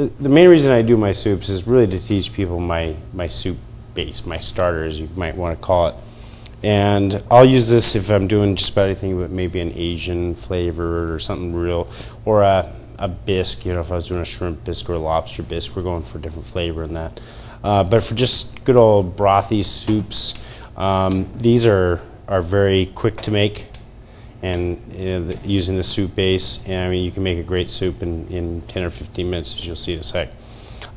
the main reason I do my soups is really to teach people my soup base, my starter, as you might want to call it. And I'll use this if I'm doing just about anything but maybe an Asian flavor or something real, or a bisque, you know, if I was doing a shrimp bisque or a lobster bisque, we're going for a different flavor in that. But for just good old brothy soups, these are very quick to make, and using the soup base, and I mean, you can make a great soup in 10 or 15 minutes, as you'll see in a sec.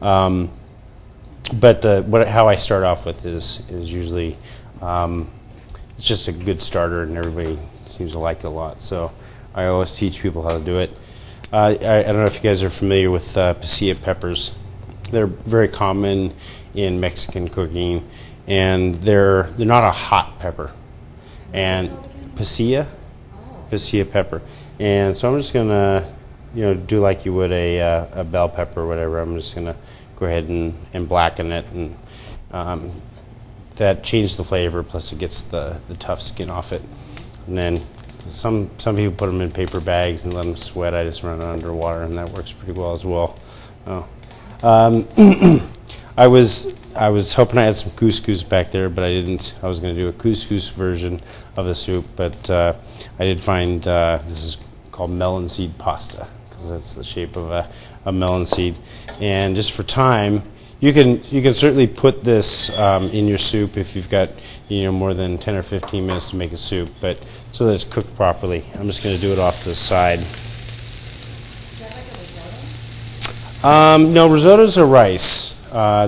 But how I start off with is usually it's just a good starter, and everybody seems to like it a lot. So I always teach people how to do it. I don't know if you guys are familiar with pasilla peppers. They're very common in Mexican cooking, and they're not a hot pepper. And pasilla pepper. And so I'm just gonna, do like you would a bell pepper or whatever. I'm just gonna go ahead and blacken it, and that changes the flavor. Plus, it gets the tough skin off it. And then some people put them in paper bags and let them sweat. I just run it underwater, and that works pretty well as well. I was hoping I had some couscous back there, but I didn't. I was going to do a couscous version of the soup, but I did find this is called melon seed pasta, because that's the shape of a melon seed. And just for time, you can certainly put this in your soup if you've got more than 10 or 15 minutes to make a soup, but so that it's cooked properly. I'm just going to do it off to the side. Is that like a risotto? No, risottos are rice.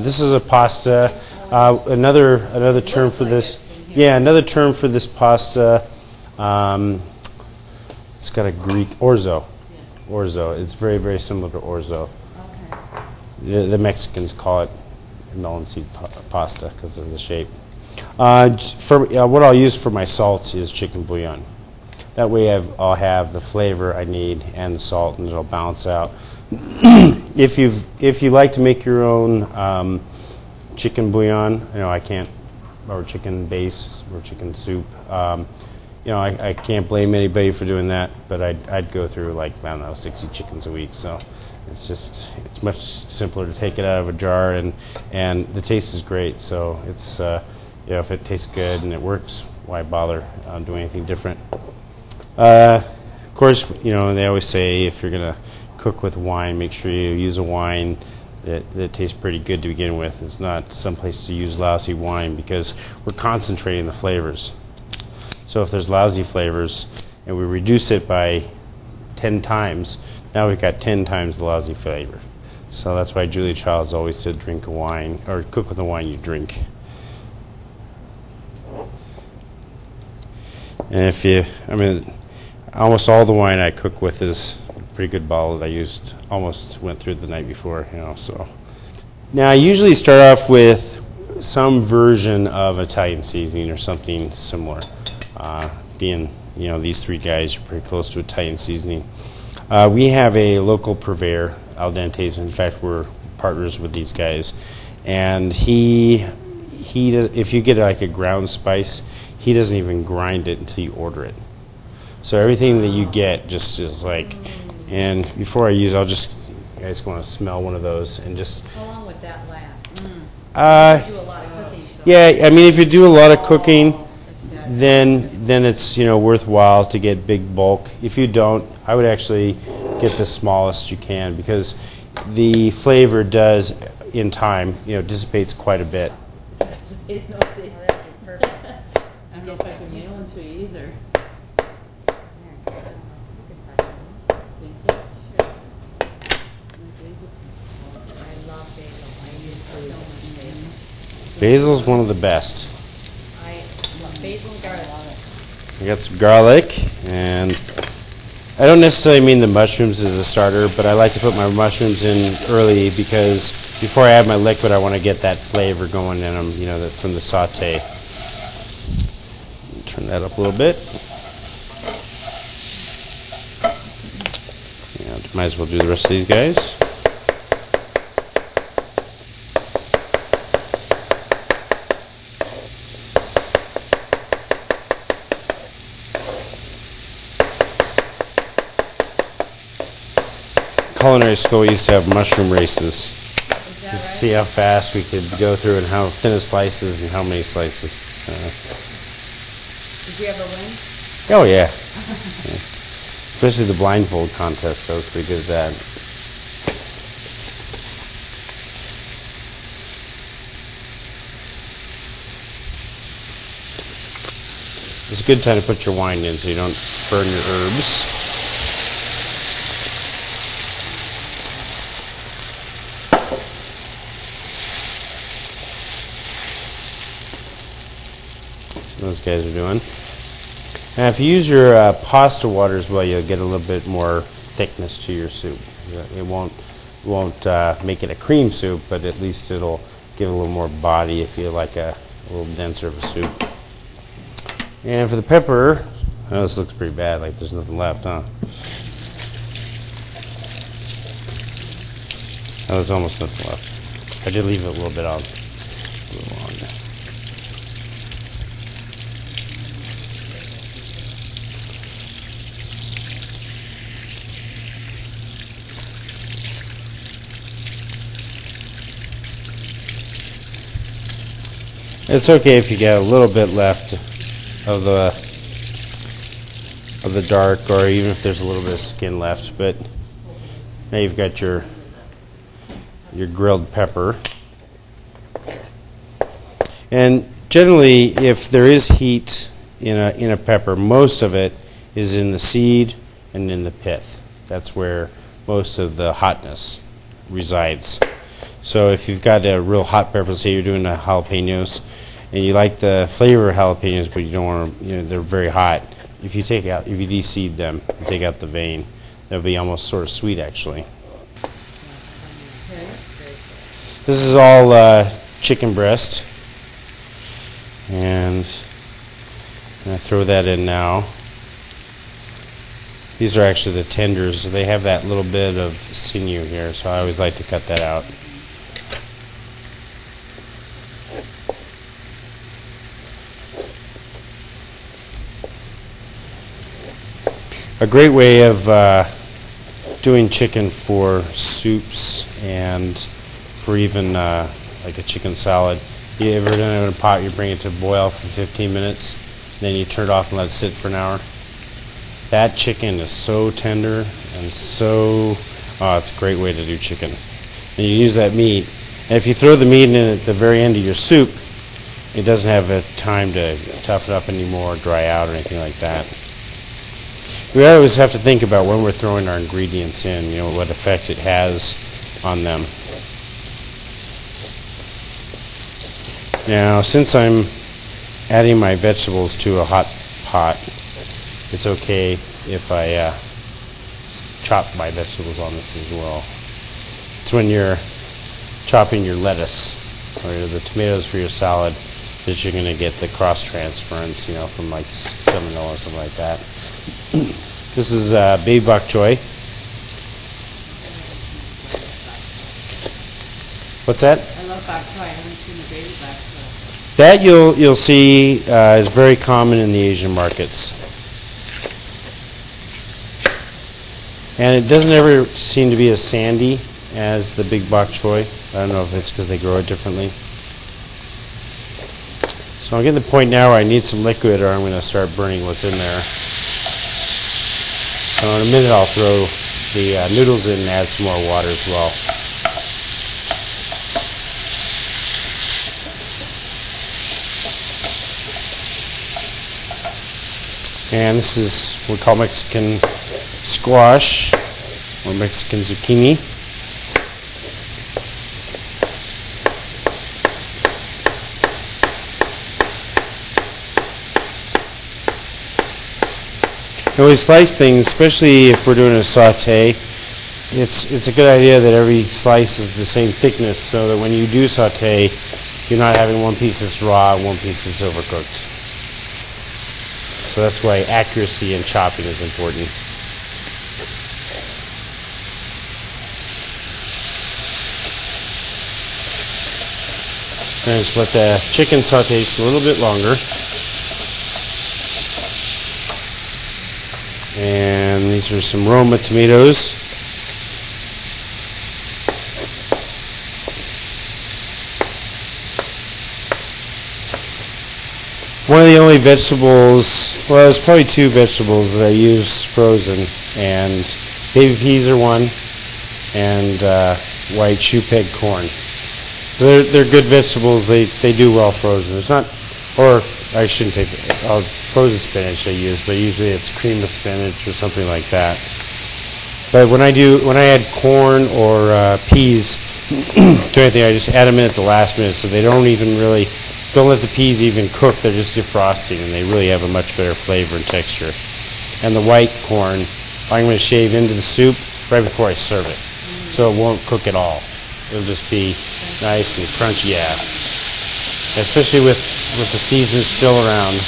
This is a pasta. Another term for this. Yeah, another term for this pasta. It's got a Greek orzo. Yeah. Orzo. It's very, very similar to orzo. Okay. The Mexicans call it melon seed pasta because of the shape. What I'll use for my salts is chicken bouillon. That way I'll have the flavor I need and the salt, and it'll balance out. If you like to make your own chicken bouillon, I can't, or chicken base or chicken soup, I can't blame anybody for doing that. But I'd go through 60 chickens a week. So it's much simpler to take it out of a jar, and the taste is great. So it's if it tastes good and it works, why bother doing anything different? Of course, they always say if you're gonna cook with wine, make sure you use a wine that tastes pretty good to begin with. It's not someplace to use lousy wine, because we're concentrating the flavors. So if there's lousy flavors and we reduce it by 10 times, now we've got 10 times the lousy flavor. So that's why Julia Childs always said drink a wine, or cook with the wine you drink. And almost all the wine I cook with is a pretty good bottle that I almost went through the night before, so. Now I usually start off with some version of Italian seasoning or something similar. Being, these three guys are pretty close to Italian seasoning. We have a local purveyor, Al Dente's. In fact, we're partners with these guys. And he does, if you get like a ground spice, he doesn't even grind it until you order it. So everything that you get just is like, and before I use, you guys want to smell one of those and just. How long would that last? You do a lot of cooking. So yeah, if you do a lot of cooking, then it's worthwhile to get big bulk. If you don't, I would actually get the smallest you can, because the flavor does in time dissipates quite a bit. I don't know if I can mail them to you either. Think so? Sure. I love basil. I use so much basil. Basil's one of the best. I love basil and garlic. I got some garlic, and I don't necessarily mean the mushrooms as a starter, but I like to put my mushrooms in early, because before I add my liquid, I want to get that flavor going in them, from the saute. Turn that up a little bit. Yeah, might as well do the rest of these guys. culinary school, we used to have mushroom races Is to that see right? how fast we could go through and how thin slices and how many slices. Did you ever win? Oh yeah. Especially the blindfold contest, I was pretty good at that. It's a good time to put your wine in so you don't burn your herbs. Those guys are doing. And if you use your pasta water as well, you'll get a little bit more thickness to your soup. It won't make it a cream soup, but at least it'll give it a little more body if you like a little denser of a soup. And for the pepper, I know this looks pretty bad, like there's nothing left, huh? Oh, there's almost nothing left. I did leave it a little bit on. A little on there. It's okay if you get a little bit left of the dark, or even if there's a little bit of skin left. But now you've got your grilled pepper. And generally, if there is heat in a pepper, most of it is in the seed and in the pith. That's where most of the hotness resides. So if you've got a real hot pepper, say you're doing the jalapenos, and you like the flavor of jalapenos, but you don't want to, they're very hot. If you de-seed them, and take out the vein, they'll be almost sort of sweet, actually. This is all chicken breast, and I throw that in now. These are actually the tenders. They have that little bit of sinew here, so I always like to cut that out. A great way of doing chicken for soups and for even like a chicken salad. You ever done it in a pot, you bring it to boil for 15 minutes, then you turn it off and let it sit for an hour. That chicken is so tender and so, it's a great way to do chicken. And you use that meat, and if you throw the meat in at the very end of your soup, it doesn't have a time to toughen up anymore, dry out, or anything like that. We always have to think about when we're throwing our ingredients in, what effect it has on them. Now, since I'm adding my vegetables to a hot pot, it's okay if I chop my vegetables on this as well. It's when you're chopping your lettuce or the tomatoes for your salad that you're going to get the cross-transference, from like salmonella or something like that. This is baby bok choy. What's that? I love bok choy. I haven't seen the baby bok choy. That you'll see is very common in the Asian markets. And it doesn't ever seem to be as sandy as the big bok choy. I don't know if it's because they grow it differently. So I'm getting to the point now where I need some liquid or I'm going to start burning what's in there. So in a minute I'll throw the noodles in and add some more water as well. And this is what we call Mexican squash or Mexican zucchini. When we slice things, especially if we're doing a saute, it's a good idea that every slice is the same thickness so that when you do saute, you're not having one piece that's raw and one piece that's overcooked. So that's why accuracy in chopping is important. And just let the chicken saute just a little bit longer. And these are some Roma tomatoes. One of the only vegetables, well, there's probably two vegetables that I use frozen, and baby peas are one, and white shoe peg corn. They're good vegetables. They do well frozen. It's not, or I shouldn't take frozen spinach I use, but usually it's cream of spinach or something like that. But when I add corn or peas to anything, I just add them in at the last minute, so they don't let the peas even cook. They're just defrosting, and they really have a much better flavor and texture. And the white corn, I'm going to shave into the soup right before I serve it, so it won't cook at all. It'll just be nice and crunchy, yeah. Especially with the season still around.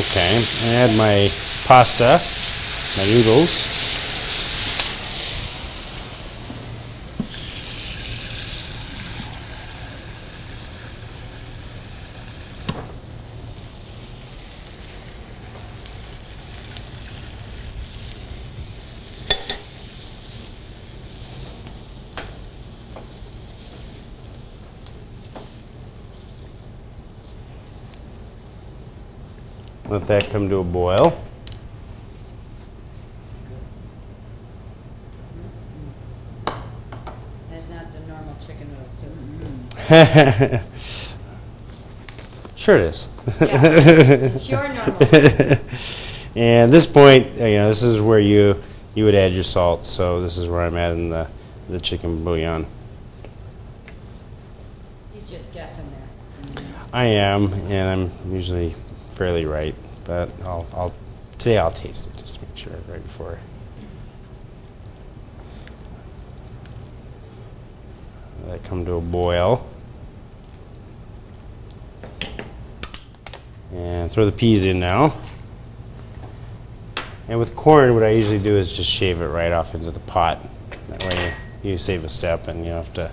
Okay, I add my pasta, my noodles. Let that come to a boil. That's not the normal chicken noodle soup. Sure it is. Yeah, it's your normal. And at this point, this is where you would add your salt. So this is where I'm adding the chicken bouillon. He's just guessing there. I am, and I'm usually fairly right, but today I'll taste it just to make sure right before. Let that come to a boil, and throw the peas in now. And with corn, what I usually do is just shave it right off into the pot. That way you save a step, and you don't have to.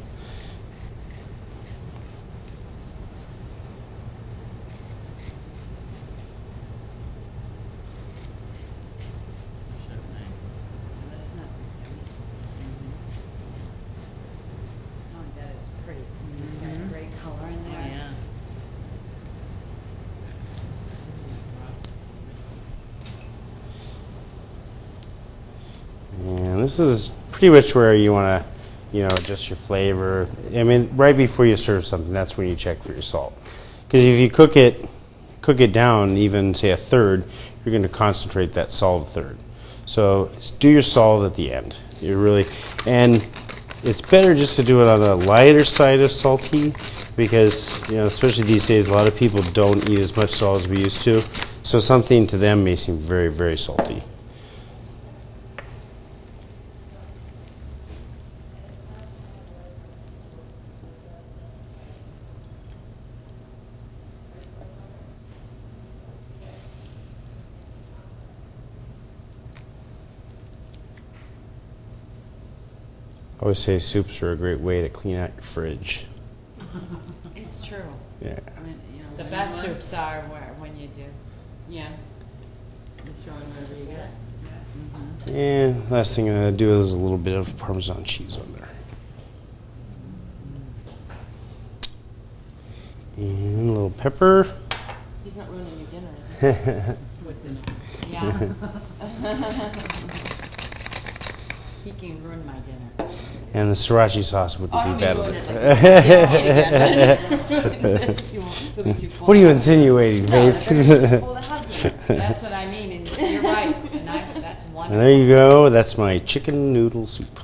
That's not very heavy. Oh, that is pretty. It's got a great color in there. Yeah. And this is pretty much where you want to, adjust your flavor. I mean, right before you serve something, that's when you check for your salt. Because if you cook it down, even say a third, you're going to concentrate that salt a third. So do your salt at the end. And it's better just to do it on the lighter side of salty, because especially these days, a lot of people don't eat as much salt as we used to. So something to them may seem very, very salty. I always say soups are a great way to clean out your fridge. It's true. Yeah. The best soups are when you do. Yeah. Just throw in whatever you get. Yes. And last thing I'm going to do is a little bit of Parmesan cheese on there. And a little pepper. He's not ruining your dinner, is he? With dinner. Yeah. He can ruin my dinner. And the sriracha sauce would be bad with it. What are you insinuating, Faith? That's what I mean, and you're right. And that's wonderful. And there you go. That's my chicken noodle soup.